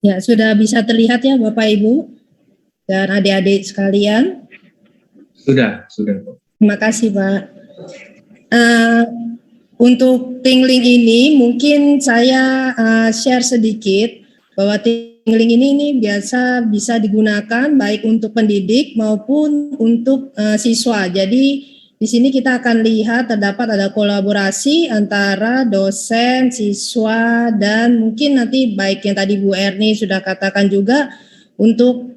Ya, sudah bisa terlihat ya Bapak Ibu dan adik-adik sekalian? Sudah. Terima kasih Pak. Untuk Tingling ini mungkin saya share sedikit bahwa Tingling ini biasa bisa digunakan baik untuk pendidik maupun untuk siswa. Jadi di sini kita akan lihat terdapat ada kolaborasi antara dosen, siswa, dan mungkin nanti baik yang tadi Bu Erni sudah katakan juga untuk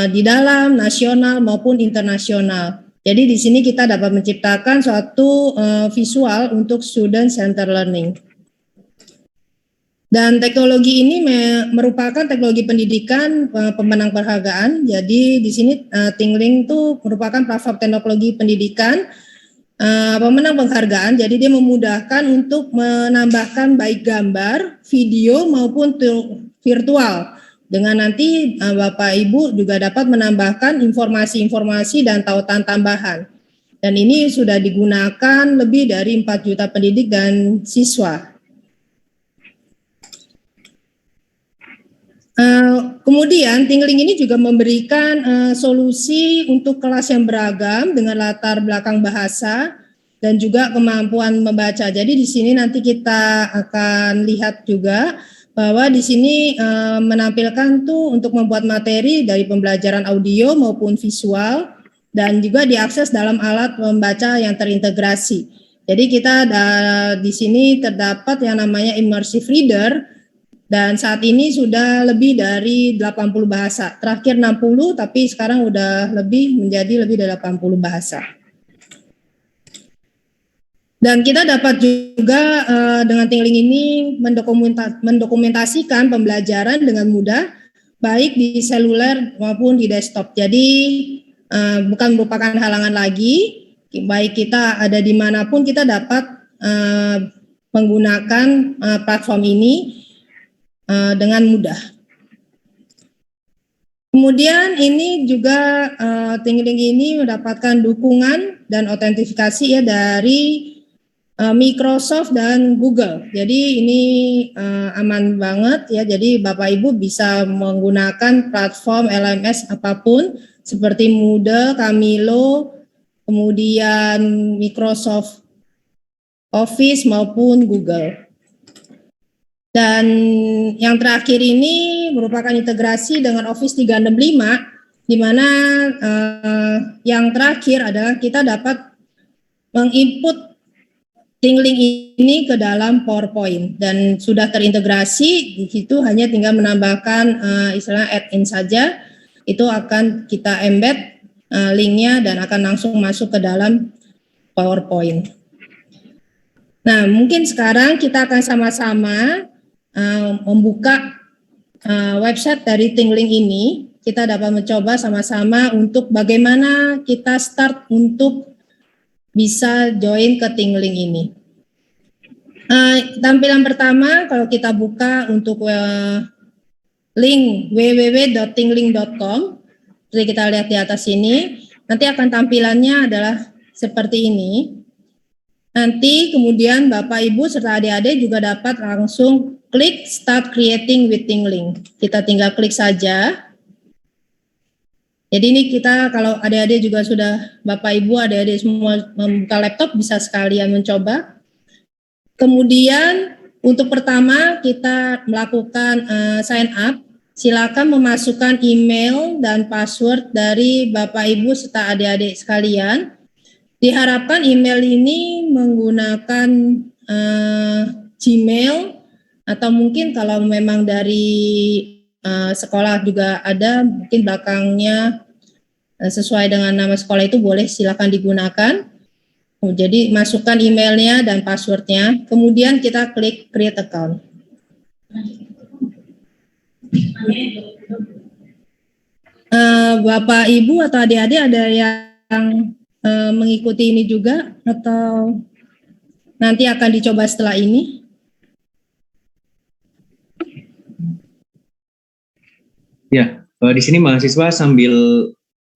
di dalam nasional maupun internasional. Jadi di sini kita dapat menciptakan suatu visual untuk student center learning. Dan teknologi ini merupakan teknologi pendidikan pemenang penghargaan. Jadi di sini Tingling itu merupakan platform teknologi pendidikan pemenang penghargaan. Jadi dia memudahkan untuk menambahkan baik gambar, video maupun virtual. Dengan nanti Bapak Ibu juga dapat menambahkan informasi-informasi dan tautan tambahan. Dan ini sudah digunakan lebih dari 4 juta pendidik dan siswa. Kemudian Tingling ini juga memberikan solusi untuk kelas yang beragam dengan latar belakang bahasa dan juga kemampuan membaca. Jadi di sini nanti kita akan lihat juga bahwa di sini menampilkan tuh untuk membuat materi dari pembelajaran audio maupun visual dan juga diakses dalam alat membaca yang terintegrasi. Jadi kita di sini terdapat yang namanya immersive reader. Dan saat ini sudah lebih dari 80 bahasa. Terakhir 60, tapi sekarang udah menjadi lebih dari 80 bahasa. Dan kita dapat juga dengan Tingling ini mendokumentasikan pembelajaran dengan mudah, baik di seluler maupun di desktop. Jadi bukan merupakan halangan lagi, baik kita ada dimanapun kita dapat menggunakan platform ini dengan mudah. Kemudian ini juga Tingling ini mendapatkan dukungan dan autentifikasi ya dari Microsoft dan Google. Jadi ini aman banget ya. Jadi Bapak Ibu bisa menggunakan platform LMS apapun seperti Moodle, Camilo, kemudian Microsoft Office maupun Google. Dan yang terakhir ini merupakan integrasi dengan Office 365, di mana yang terakhir adalah kita dapat menginput Tingling ini ke dalam PowerPoint dan sudah terintegrasi. Di situ hanya tinggal menambahkan istilah add-in saja, itu akan kita embed linknya dan akan langsung masuk ke dalam PowerPoint. Nah, mungkin sekarang kita akan sama-sama membuka website dari Tingling ini. Kita dapat mencoba sama-sama untuk bagaimana kita start untuk bisa join ke Tingling ini. Tampilan pertama kalau kita buka untuk link www.tingling.com, seperti kita lihat di atas ini, nanti akan tampilannya adalah seperti ini. Nanti kemudian Bapak Ibu serta adik-adik juga dapat langsung klik Start Creating with Tingling. Kita tinggal klik saja. Jadi ini kita kalau adik-adik juga sudah, Bapak Ibu, adik-adik semua membuka laptop bisa sekalian mencoba. Kemudian untuk pertama kita melakukan sign up. Silakan memasukkan email dan password dari Bapak Ibu serta adik-adik sekalian. Diharapkan email ini menggunakan Gmail atau mungkin kalau memang dari sekolah juga ada, mungkin belakangnya sesuai dengan nama sekolah itu boleh silakan digunakan. Jadi masukkan emailnya dan passwordnya, kemudian kita klik create account. Bapak, Ibu atau adik-adik ada yang mengikuti ini juga atau nanti akan dicoba setelah ini? Ya, di sini mahasiswa sambil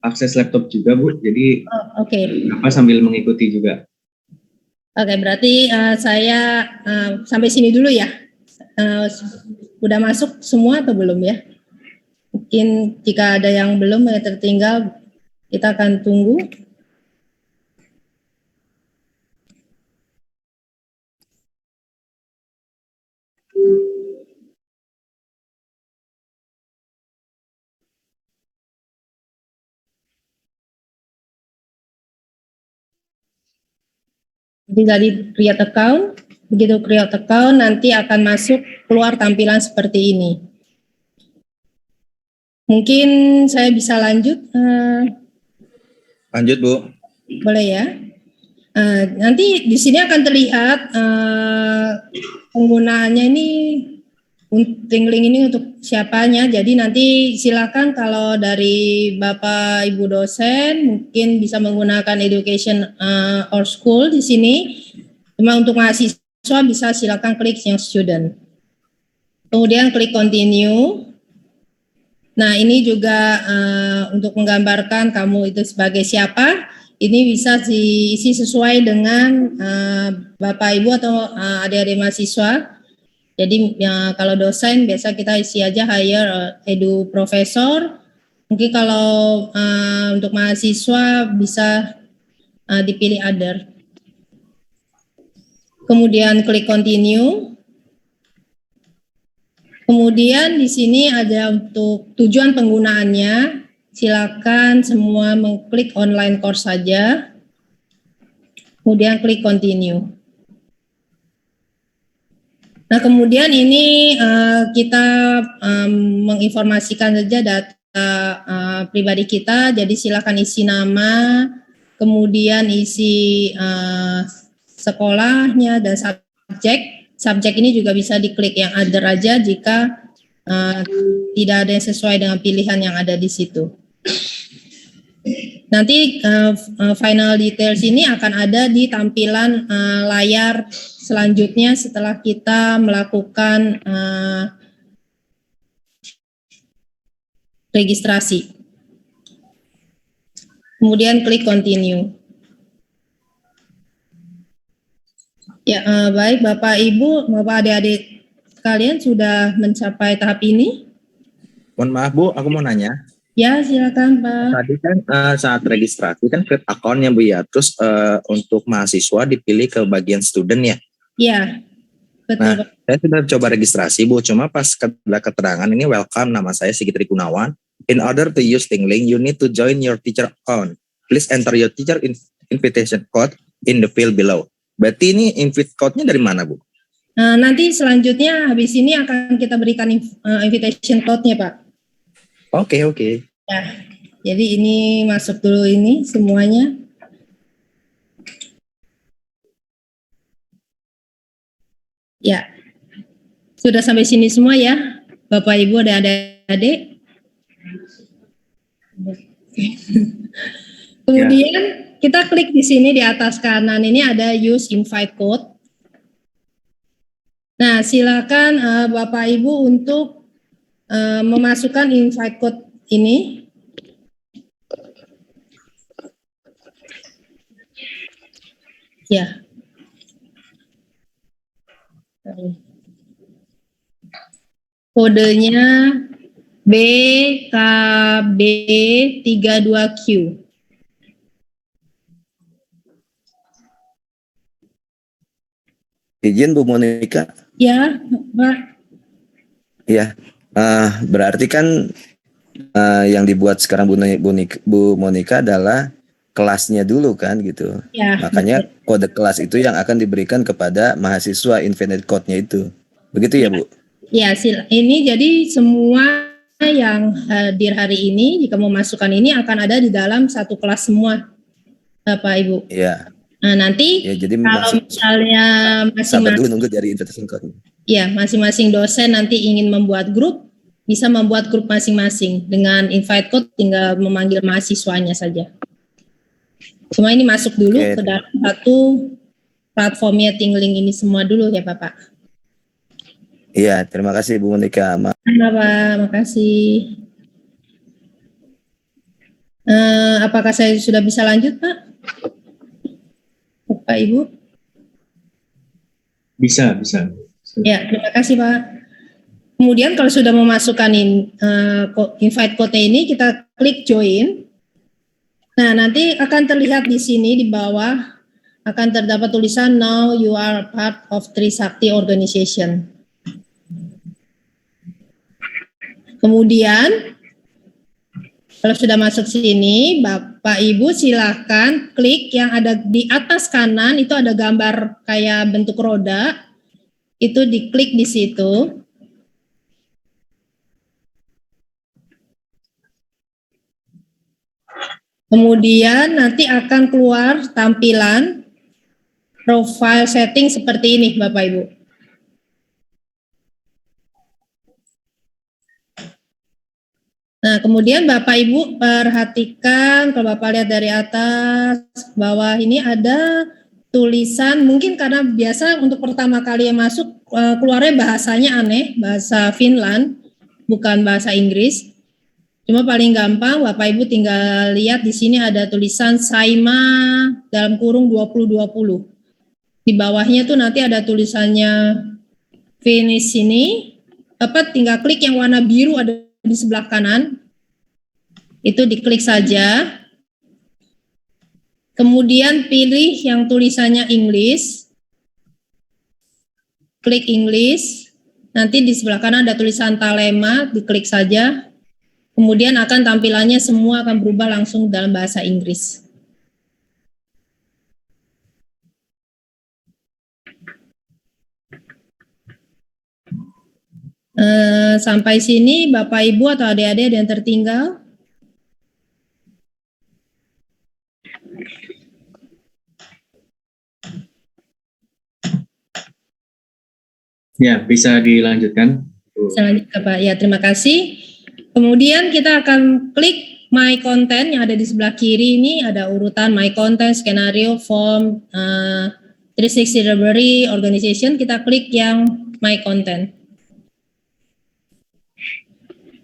akses laptop juga, Bu. Jadi sambil mengikuti juga. Oke, berarti saya sampai sini dulu ya. udah masuk semua atau belum ya? Mungkin jika ada yang belum yang tertinggal, kita akan tunggu. Tinggal di create account, begitu create account nanti akan masuk keluar tampilan seperti ini. Mungkin saya bisa lanjut. Lanjut Bu. Boleh ya. Nanti di sini akan terlihat penggunaannya ini Tingling ini untuk siapanya. Jadi nanti silakan kalau dari Bapak Ibu dosen mungkin bisa menggunakan education or school di sini. Cuma untuk mahasiswa bisa silakan klik yang student. Kemudian klik continue. Nah, ini juga untuk menggambarkan kamu itu sebagai siapa. Ini bisa diisi sesuai dengan Bapak Ibu atau adik-adik mahasiswa. Jadi kalau dosen biasa kita isi aja hire edu profesor. Mungkin kalau untuk mahasiswa bisa dipilih other. Kemudian klik continue. Kemudian di sini ada untuk tujuan penggunaannya. Silakan semua mengklik online course saja. Kemudian klik continue. Nah, kemudian ini kita menginformasikan saja data pribadi kita, jadi silakan isi nama, kemudian isi sekolahnya dan subjek. Subjek ini juga bisa diklik yang other aja jika tidak ada yang sesuai dengan pilihan yang ada di situ. Nanti final details ini akan ada di tampilan layar selanjutnya setelah kita melakukan registrasi. Kemudian klik continue. Ya, baik Bapak Ibu, Bapak adik-adik sekalian sudah mencapai tahap ini? Mohon maaf Bu, aku mau nanya. Ya, silakan Pak. Tadi kan saat registrasi kan create account-nya Bu ya. Terus untuk mahasiswa dipilih ke bagian student ya. Iya, betul. Nah, saya sudah coba registrasi Bu, cuma pas ada keterangan ini welcome, nama saya Sigit Gunawan. In order to use Tingling, you need to join your teacher account. Please enter your teacher invitation code in the field below. Berarti ini invite code-nya dari mana Bu? Nanti selanjutnya habis ini akan kita berikan invitation code-nya Pak. Oke. Ya, jadi ini masuk dulu ini semuanya. Ya, sudah sampai sini semua ya, Bapak Ibu dan adik-adik. Kemudian kita klik di sini di atas kanan ini ada use invite code. Nah, silakan Bapak Ibu untuk memasukkan invite code ini. Ya. Kodenya BKB32Q. Izin Bu Monika. Ya, Pak. Ya, berarti kan yang dibuat sekarang Bu Monika adalah kelasnya dulu kan gitu. Ya, makanya betul. Kode kelas itu yang akan diberikan kepada mahasiswa infinite code-nya itu. Begitu ya Bu? Ya, ini jadi semua yang hadir hari ini jika mau masukkan ini akan ada di dalam satu kelas semua, Bapak Ibu. Iya. Nah, nanti ya, jadi kalau misalnya masing-masing nunggu dari invitation code. Ya, masing-masing dosen nanti ingin membuat grup, bisa membuat grup masing-masing dengan invite code, tinggal memanggil mahasiswanya saja. Cuma ini masuk dulu ke dalam satu platformnya Tingling ini semua dulu ya Bapak. Iya, terima kasih Bu Monika. Terima kasih. Apakah saya sudah bisa lanjut Pak? Bapak Ibu? Bisa. Ya, terima kasih Pak. Kemudian kalau sudah memasukkan invite code ini, kita klik join. Nah, nanti akan terlihat di sini di bawah akan terdapat tulisan now you are part of Trisakti organization. Kemudian kalau sudah masuk sini, Bapak Ibu silahkan klik yang ada di atas kanan, itu ada gambar kayak bentuk roda, itu diklik di situ. Kemudian nanti akan keluar tampilan profile setting seperti ini Bapak Ibu. Nah, kemudian Bapak Ibu perhatikan, kalau Bapak lihat dari atas, bawah ini ada tulisan, mungkin karena biasa untuk pertama kali yang masuk, keluarnya bahasanya aneh, bahasa Finland, bukan bahasa Inggris. Cuma paling gampang Bapak Ibu tinggal lihat di sini ada tulisan Saima dalam kurung 2020. Di bawahnya tuh nanti ada tulisannya finish ini. Bapak tinggal klik yang warna biru ada di sebelah kanan. Itu diklik saja. Kemudian pilih yang tulisannya English. Klik English. Nanti di sebelah kanan ada tulisan Talema, diklik saja. Kemudian akan tampilannya semua akan berubah langsung dalam bahasa Inggris. Sampai sini Bapak Ibu atau adik-adik ada yang tertinggal? Ya, bisa dilanjutkan. Selanjutnya Pak, ya terima kasih. Kemudian kita akan klik My Content yang ada di sebelah kiri ini, ada urutan My Content, Skenario, Form, 360 Library, Organization, kita klik yang My Content.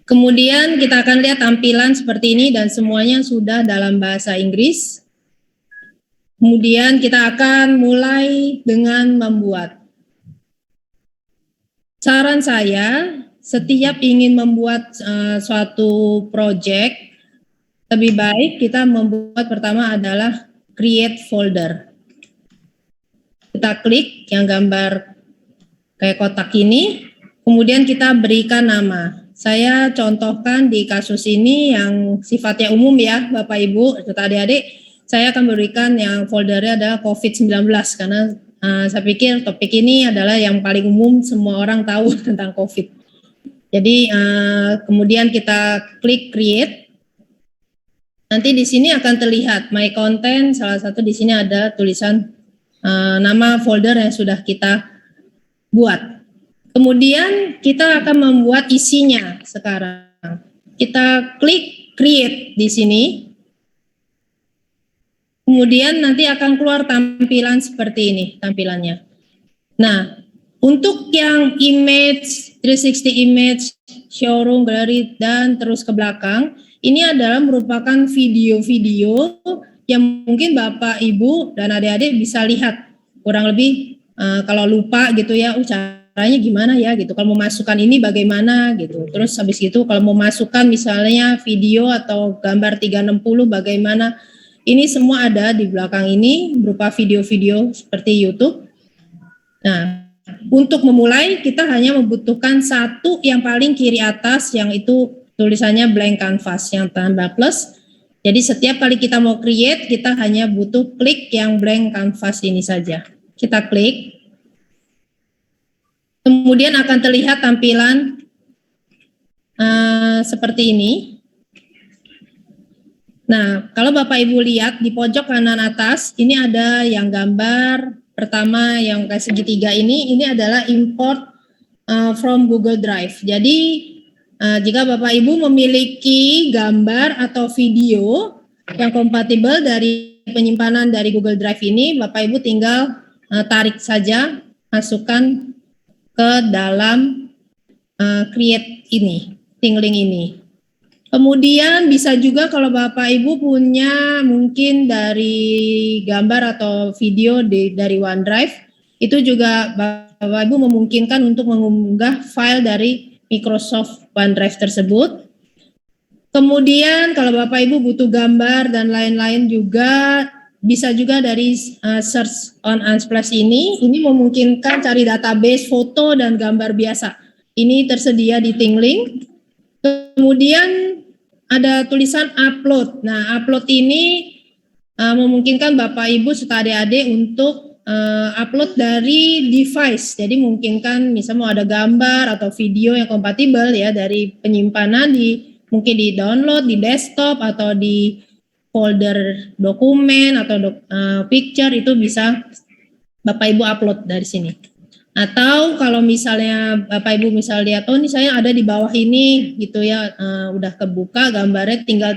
Kemudian kita akan lihat tampilan seperti ini dan semuanya sudah dalam bahasa Inggris. Kemudian kita akan mulai dengan membuat. Saran saya, setiap ingin membuat suatu project, lebih baik kita membuat pertama adalah create folder. Kita klik yang gambar kayak kotak ini, kemudian kita berikan nama. Saya contohkan di kasus ini yang sifatnya umum ya, Bapak Ibu, serta adik-adik, saya akan berikan yang foldernya adalah COVID-19 karena saya pikir topik ini adalah yang paling umum, semua orang tahu tentang COVID. Jadi kemudian kita klik create. Nanti di sini akan terlihat my content, salah satu di sini ada tulisan nama folder yang sudah kita buat. Kemudian kita akan membuat isinya sekarang. Kita klik create di sini. Kemudian nanti akan keluar tampilan seperti ini tampilannya. Nah, untuk yang image, 360 image, showroom, gallery, dan terus ke belakang, ini adalah merupakan video-video yang mungkin Bapak, Ibu, dan adik-adik bisa lihat. Kurang lebih kalau lupa gitu ya, caranya gimana ya gitu. Kalau mau masukkan ini bagaimana gitu. Terus habis itu kalau mau masukkan misalnya video atau gambar 360 bagaimana. Ini semua ada di belakang ini berupa video-video seperti YouTube. Nah, untuk memulai kita hanya membutuhkan satu yang paling kiri atas yang itu tulisannya blank canvas yang tanda plus. Jadi setiap kali kita mau create kita hanya butuh klik yang blank canvas ini saja. Kita klik. Kemudian akan terlihat tampilan seperti ini. Nah, kalau Bapak Ibu lihat di pojok kanan atas ini ada yang gambar pertama yang kayak segitiga ini adalah import from Google Drive. Jadi jika Bapak Ibu memiliki gambar atau video yang kompatibel dari penyimpanan dari Google Drive ini, Bapak Ibu tinggal tarik saja, masukkan ke dalam create ini, tingling ini. Kemudian bisa juga kalau Bapak Ibu punya mungkin dari gambar atau video dari OneDrive, itu juga Bapak Bapak Ibu memungkinkan untuk mengunggah file dari Microsoft OneDrive tersebut. Kemudian kalau Bapak Ibu butuh gambar dan lain-lain juga bisa juga dari search on Unsplash ini memungkinkan cari database foto dan gambar biasa. Ini tersedia di Tingling. Kemudian ada tulisan upload. Nah, upload ini memungkinkan Bapak Ibu serta adik-adik untuk upload dari device. Jadi memungkinkan misalnya mau ada gambar atau video yang kompatibel ya dari penyimpanan mungkin di download di desktop atau di folder dokumen atau picture, itu bisa Bapak Ibu upload dari sini. Atau kalau misalnya Bapak Ibu misal lihat, oh ini saya ada di bawah ini gitu ya, udah kebuka gambarnya, tinggal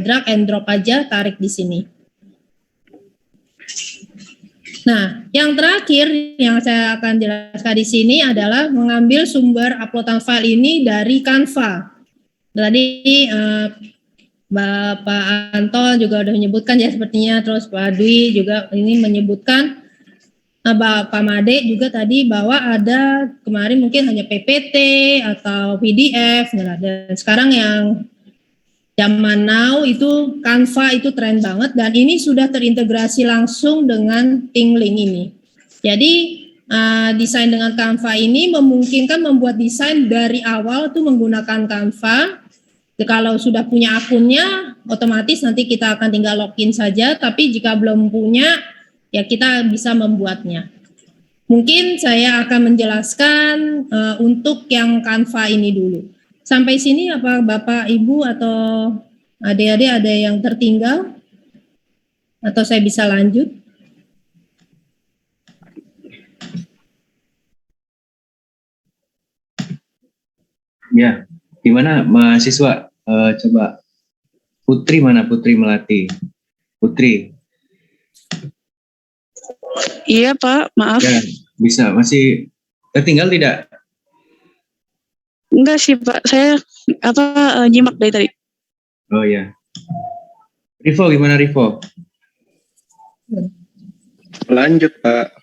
drag and drop aja, tarik di sini. Nah, yang terakhir yang saya akan jelaskan di sini adalah mengambil sumber uploadan file ini dari Canva. Tadi Bapak Anton juga udah menyebutkan ya sepertinya, terus Pak Dwi juga ini menyebutkan, Pak Made juga tadi bahwa ada kemarin mungkin hanya PPT atau PDF, dan sekarang yang zaman now itu Canva itu tren banget dan ini sudah terintegrasi langsung dengan Tingling ini. Jadi desain dengan Canva ini memungkinkan membuat desain dari awal itu menggunakan Canva. Kalau sudah punya akunnya, otomatis nanti kita akan tinggal login saja. Tapi jika belum punya, ya kita bisa membuatnya. Mungkin saya akan menjelaskan untuk yang Canva ini dulu. Sampai sini apa Bapak, Ibu, atau adik-adik ada yang tertinggal? Atau saya bisa lanjut? Ya, gimana mahasiswa? Coba Putri mana? Putri Melati. Putri. Iya Pak, maaf. Ya, bisa. Masih tertinggal tidak? Enggak sih Pak, saya nyimak dari tadi. Oh ya. Rivo gimana Rivo? Lanjut Pak.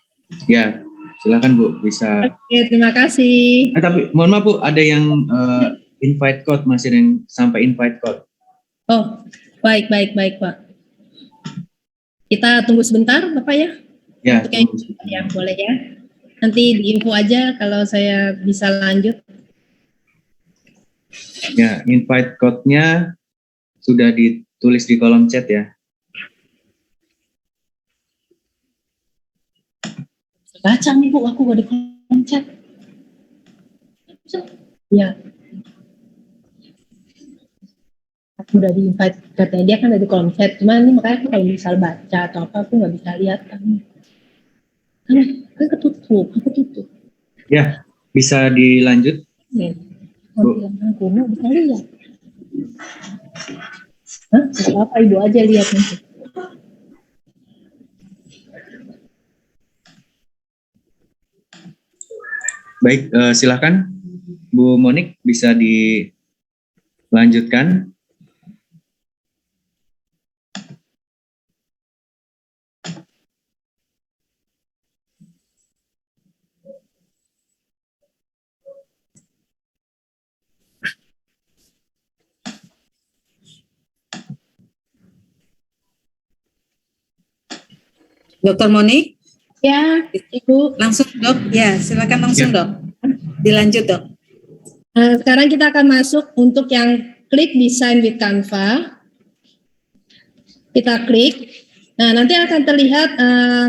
Ya, silakan Bu, bisa. Oke, terima kasih. Tapi mohon maaf Bu, ada yang invite code, masih yang sampai invite code. Oh, baik Pak. Kita tunggu sebentar Bapak ya. Ya, ya boleh ya. Nanti diinfo aja kalau saya bisa lanjut. Ya, invite code-nya sudah ditulis di kolom chat ya. Baca nih Bu, aku gak di kolom chat. Ya. Aku udah di invite, katanya dia kan ada di kolom chat. Cuman ini makanya kalau misal baca atau apa, aku nggak bisa lihat kan. Kan ketutup. Ya, bisa dilanjut. Ya. Kalau aku nggak bisa lihat. Hah? Nggak apa-apa, Ibu aja lihat nanti. Baik, silakan Bu Monik bisa dilanjutkan. Dokter Monik? Ya, Ibu. Langsung Dok? Ya, silakan langsung Dok. Dilanjut Dok. Sekarang kita akan masuk untuk yang klik Design with Canva. Kita klik. Nah, nanti akan terlihat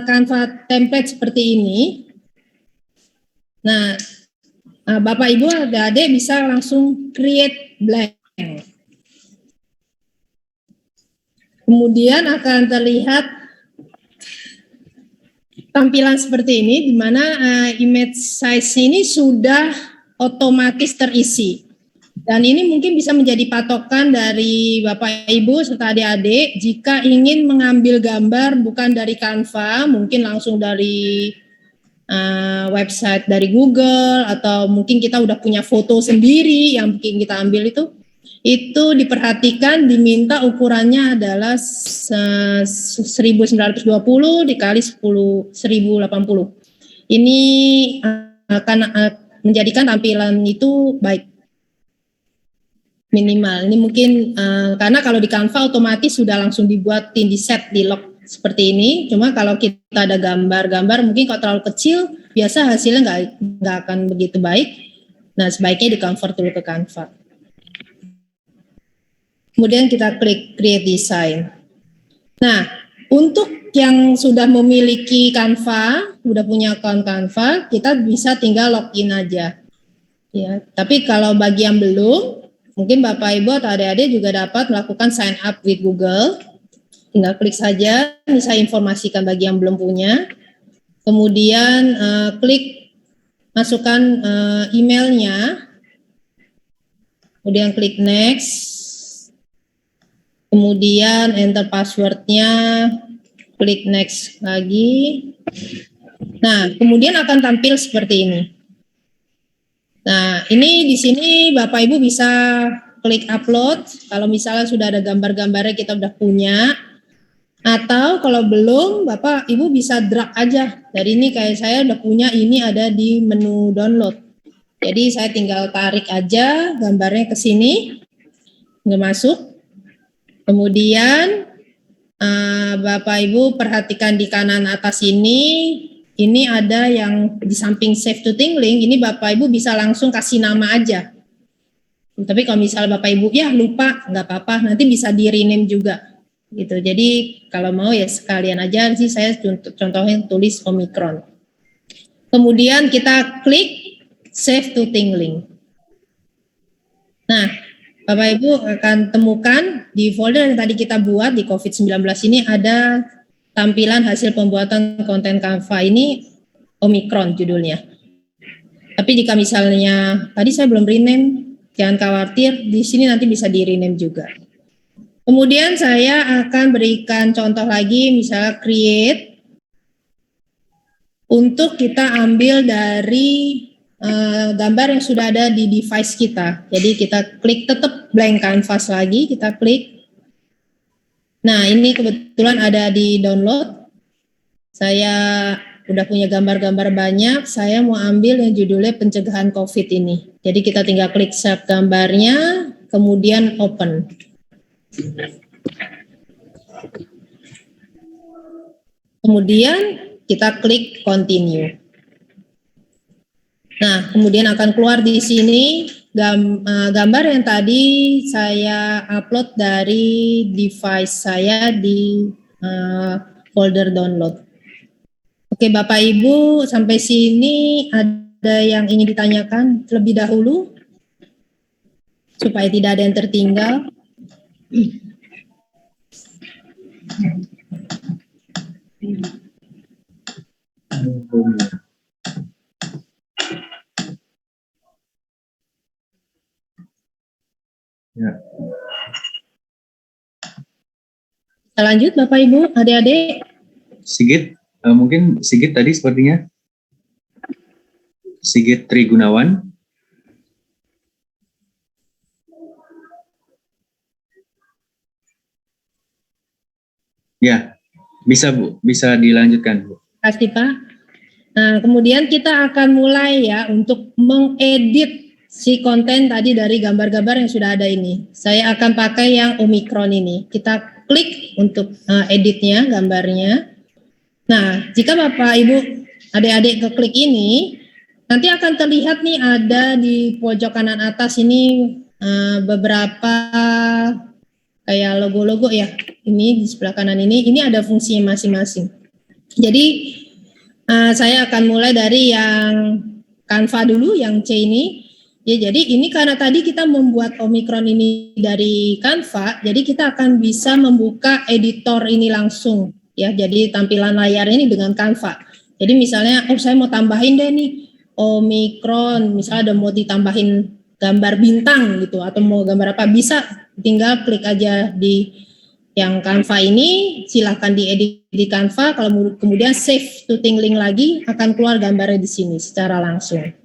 Canva template seperti ini. Nah, Bapak Ibu adik-adik bisa langsung create blank. Kemudian akan terlihat tampilan seperti ini, di mana image size ini sudah otomatis terisi. Dan ini mungkin bisa menjadi patokan dari Bapak Ibu serta adik-adik jika ingin mengambil gambar bukan dari Canva, mungkin langsung dari website dari Google, atau mungkin kita udah punya foto sendiri yang mungkin kita ambil itu diperhatikan, diminta ukurannya adalah 1920 dikali 1080. Ini akan menjadikan tampilan itu baik. Minimal. Ini mungkin karena kalau di Canva otomatis sudah langsung dibuatin di set di lock seperti ini. Cuma kalau kita ada gambar-gambar mungkin kalau terlalu kecil biasa hasilnya nggak akan begitu baik. Nah sebaiknya di-convert dulu ke Canva. Kemudian kita klik Create Design. Nah untuk yang sudah memiliki Canva, sudah punya account Canva, kita bisa tinggal login aja. Ya, tapi kalau bagi yang belum, mungkin Bapak Ibu atau adik-adik juga dapat melakukan sign up with Google. Tinggal klik saja, ini saya informasikan bagi yang belum punya. Kemudian klik masukkan emailnya. Kemudian klik next. Kemudian enter passwordnya. Klik next lagi. Nah, kemudian akan tampil seperti ini. Nah, ini di sini Bapak Ibu bisa klik upload. Kalau misalnya sudah ada gambar-gambarnya kita udah punya. Atau kalau belum, Bapak Ibu bisa drag aja. Dari ini kayak saya udah punya, ini ada di menu download. Jadi saya tinggal tarik aja gambarnya ke sini. Nggak masuk. Kemudian Bapak Ibu perhatikan di kanan atas ini ada yang di samping save to tingling, ini Bapak Ibu bisa langsung kasih nama aja. Tapi kalau misalnya Bapak Ibu ya lupa, nggak apa-apa, nanti bisa di rename juga. Gitu. Jadi kalau mau ya sekalian aja sih saya contohin tulis Omicron. Kemudian kita klik save to tingling. Nah, Bapak Ibu akan temukan di folder yang tadi kita buat di COVID-19 ini ada tampilan hasil pembuatan konten Canva ini Omicron judulnya. Tapi jika misalnya tadi saya belum rename, jangan khawatir, di sini nanti bisa di rename juga. Kemudian saya akan berikan contoh lagi, misalnya create. Untuk kita ambil dari gambar yang sudah ada di device kita. Jadi kita klik tetap blank canvas lagi, kita klik. Nah, ini kebetulan ada di download. Saya udah punya gambar-gambar banyak, saya mau ambil yang judulnya pencegahan COVID ini. Jadi kita tinggal klik save gambarnya, kemudian open. Kemudian kita klik continue. Nah, kemudian akan keluar di sini gambar yang tadi saya upload dari device saya di folder download. Oke, Bapak Ibu, sampai sini ada yang ingin ditanyakan terlebih dahulu supaya tidak ada yang tertinggal. Ya. Kita lanjut Bapak Ibu, adik-adik. Sigit, mungkin Sigit tadi sepertinya. Sigit Tri Gunawan. Ya, bisa Bu, bisa dilanjutkan Bu. Terima kasih Pak. Nah, kemudian kita akan mulai ya untuk mengedit si konten tadi dari gambar-gambar yang sudah ada ini. Saya akan pakai yang Omicron ini. Kita klik untuk editnya, gambarnya. Nah, jika Bapak Ibu adik-adik keklik ini, nanti akan terlihat nih ada di pojok kanan atas ini beberapa kayak logo-logo ya. Ini di sebelah kanan ini ada fungsinya masing-masing. Jadi saya akan mulai dari yang Canva dulu, yang C ini. Ya, jadi ini karena tadi kita membuat Omicron ini dari Canva, jadi kita akan bisa membuka editor ini langsung. Ya, jadi tampilan layar ini dengan Canva. Jadi misalnya, saya mau tambahin deh nih Omicron, misalnya ada mau ditambahin gambar bintang gitu, atau mau gambar apa, bisa tinggal klik aja di yang Canva ini, silahkan diedit di Canva, kalau kemudian save to tingling lagi, akan keluar gambarnya di sini secara langsung.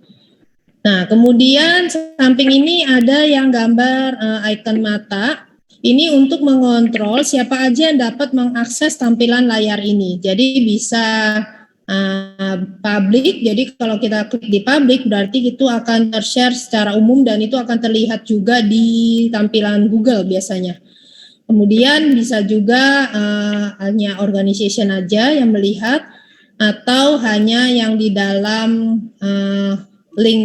Nah, kemudian samping ini ada yang gambar icon mata. Ini untuk mengontrol siapa aja yang dapat mengakses tampilan layar ini. Jadi bisa publik. Jadi kalau kita klik di publik berarti itu akan tershare secara umum dan itu akan terlihat juga di tampilan Google biasanya. Kemudian bisa juga hanya organization aja yang melihat atau hanya yang di dalam link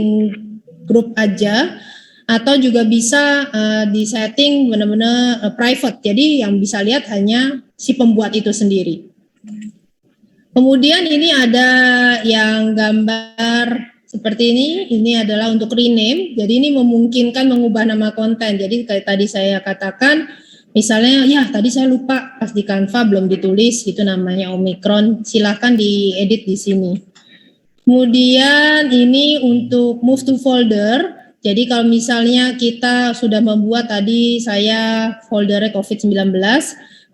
grup aja, atau juga bisa di setting benar-benar private. Jadi yang bisa lihat hanya si pembuat itu sendiri. Kemudian ini ada yang gambar seperti ini adalah untuk rename. Jadi ini memungkinkan mengubah nama konten. Jadi kayak tadi saya katakan, misalnya ya tadi saya lupa pas di Canva belum ditulis gitu namanya Omicron, silahkan diedit di sini. Kemudian ini untuk move to folder. Jadi kalau misalnya kita sudah membuat tadi saya foldernya COVID-19,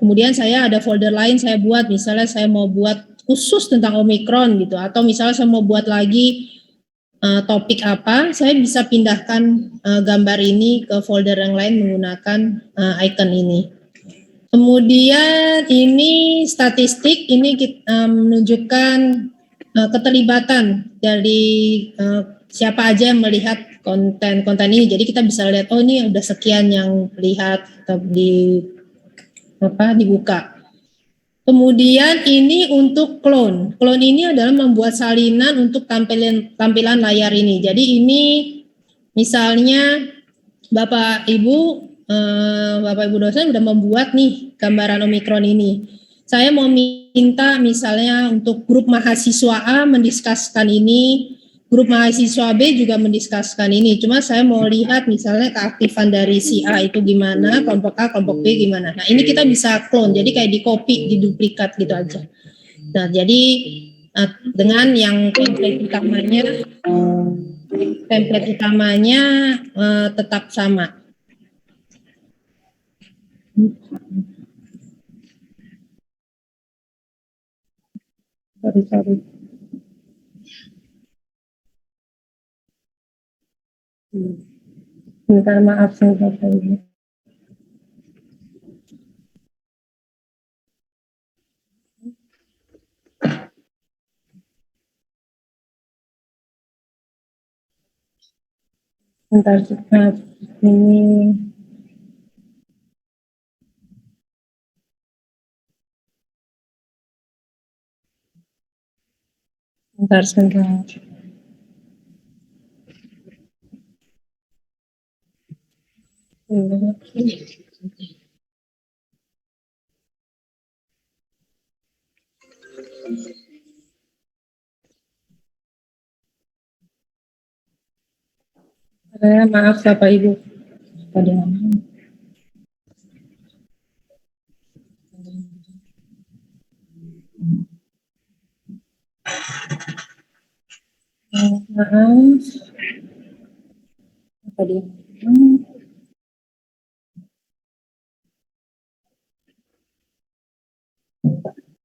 kemudian saya ada folder lain saya buat, misalnya saya mau buat khusus tentang Omicron gitu, atau misalnya saya mau buat lagi topik apa, saya bisa pindahkan gambar ini ke folder yang lain menggunakan icon ini. Kemudian ini statistik, ini menunjukkan keterlibatan dari siapa aja yang melihat konten ini. Jadi kita bisa lihat, oh ini udah sekian yang lihat atau dibuka. Kemudian ini untuk clone. Clone ini adalah membuat salinan untuk tampilan layar ini. Jadi ini misalnya Bapak Ibu dosen sudah membuat nih gambaran Omicron ini. Saya mau minta misalnya untuk grup mahasiswa A mendiskuskan ini, grup mahasiswa B juga mendiskuskan ini. Cuma saya mau lihat misalnya keaktifan dari si A itu gimana, kelompok A, kelompok B gimana. Nah ini kita bisa clone, jadi kayak di copy, di duplikat gitu aja. Nah jadi dengan yang template utamanya tetap sama. Sorry. Minta maaf Bapak Ibu. Bentar cepat ini. Bentar sebentar. Maaf Bapak Ibu. Maaf.